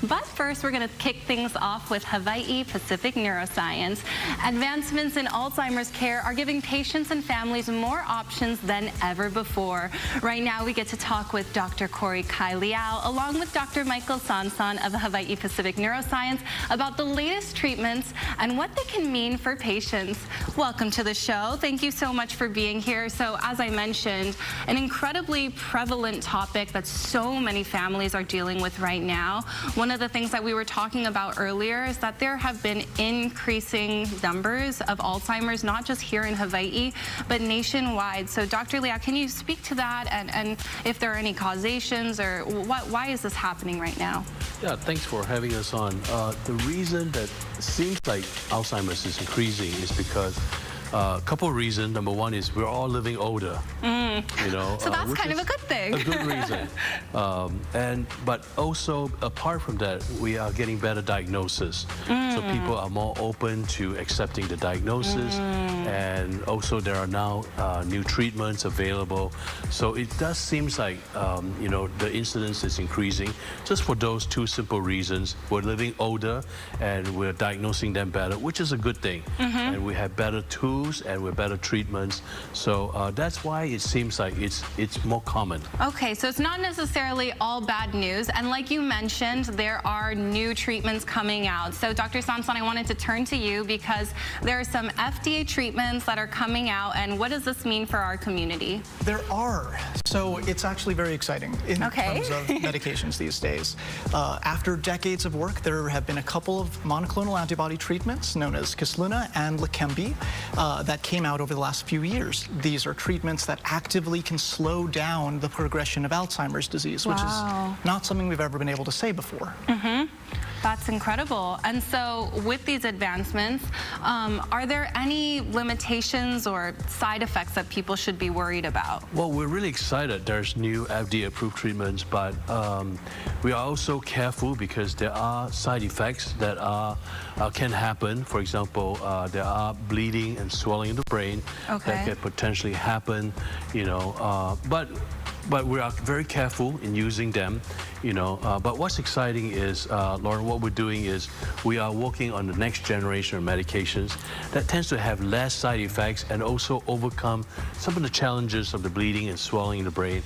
But first, we're going to kick things off with Hawaii Pacific Neuroscience. Advancements in Alzheimer's care are giving patients and families more options than ever before. Right now, we get to talk with Dr. Corey Kai Liao, along with Dr. Michael Sonson of Hawaii Pacific Neuroscience, about the latest treatments and what they can mean for patients. Welcome to the show. Thank you so much for being here. So, as I mentioned, an incredibly prevalent topic that so many families are dealing with right now. One of the things that we were talking about earlier is that there have been increasing numbers of Alzheimer's, not just here in Hawaii, but nationwide. So Dr. Liao, can you speak to that and if there are any causations or why is this happening right now? Yeah, thanks for having us on. The reason that it seems like Alzheimer's is increasing is because a couple of reasons. Number one is we're all living older. You know, so that's kind of a good thing. A good reason. But also, apart from that, we are getting better diagnosis. So people are more open to accepting the diagnosis. And also there are now new treatments available. So it does seem like, you know, the incidence is increasing just for those two simple reasons. We're living older and we're diagnosing them better, which is a good thing. And we have better tools and with better treatments. So that's why it seems like it's more common. Okay, so it's not necessarily all bad news. And like you mentioned, there are new treatments coming out. So Dr. Sonson, I wanted to turn to you because there are some FDA treatments that are coming out. And what does this mean for our community? There are. So it's actually very exciting in terms of medications these days. After decades of work, there have been a couple of monoclonal antibody treatments known as Kisluna and Leqembi that came out over the last few years. These are treatments that actively can slow down the progression of Alzheimer's disease, which is not something we've ever been able to say before. That's incredible. And so with these advancements, are there any limitations or side effects that people should be worried about? Well, we're really excited. There's new FDA-approved treatments, but we are also careful because there are side effects that can happen. For example, there are bleeding and swelling in the brain that can potentially happen, you know, but we are very careful in using them, you know. But what's exciting is, Lauren, what we're doing is we are working on the next generation of medications that tends to have less side effects and also overcome some of the challenges of the bleeding and swelling in the brain.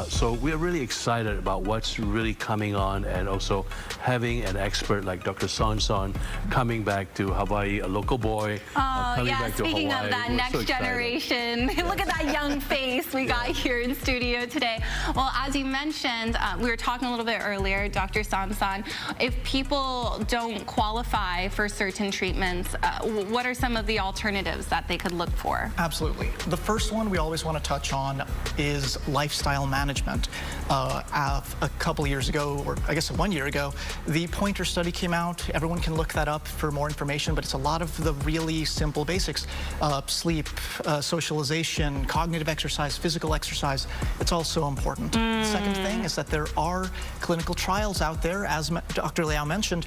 So we're really excited about what's really coming on, and also having an expert like Dr. Sonson coming back to Hawaii, a local boy, coming back to Hawaii. Speaking of that next generation, look at that young face we got here in studio today. Well, as you mentioned, we were talking a little bit earlier, Dr. Sonson, if people don't qualify for certain treatments, what are some of the alternatives that they could look for? Absolutely. The first one we always want to touch on is lifestyle management. A couple of years ago, or I guess 1 year ago, the Pointer study came out. Everyone can look that up for more information, but it's a lot of the really simple basics. Sleep, socialization, cognitive exercise, physical exercise. It's all so important. The second thing is that there are clinical trials out there, as Dr. Liao mentioned,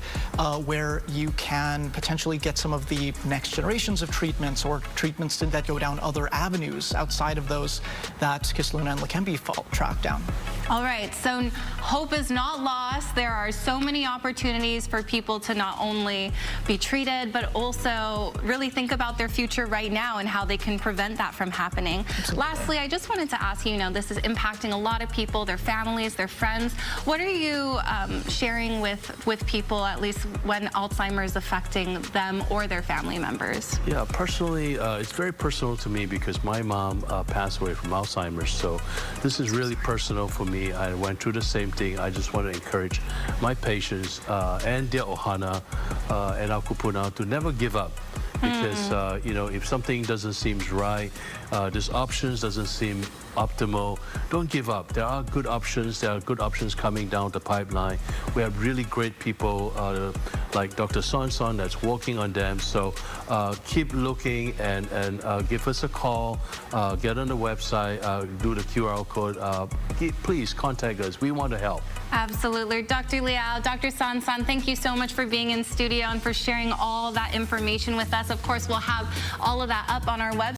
where you can potentially get some of the next generations of treatments or treatments that go down other avenues outside of those that Kisluna and Leqembi track down. All right, so hope is not lost. There are so many opportunities for people to not only be treated, but also really think about their future right now and how they can prevent that from happening. Absolutely. Lastly, I just wanted to ask you, this is impacting a lot of people, their families, their friends. What are you sharing with people, at least when Alzheimer's is affecting them or their family members? Yeah, personally, it's very personal to me because my mom passed away from Alzheimer's, so this is really personal for me. I went through the same thing. I just want to encourage my patients and their ohana and our kupuna to never give up. Because, you know, if something doesn't seem right, this options doesn't seem optimal, don't give up. There are good options. There are good options coming down the pipeline. We have really great people like Dr. Sonson that's working on them. So keep looking and give us a call, get on the website, do the QR code. Please contact us. We want to help. Absolutely. Dr. Liao, Dr. Sonson, thank you so much for being in studio and for sharing all that information with us. Of course, we'll have all of that up on our website.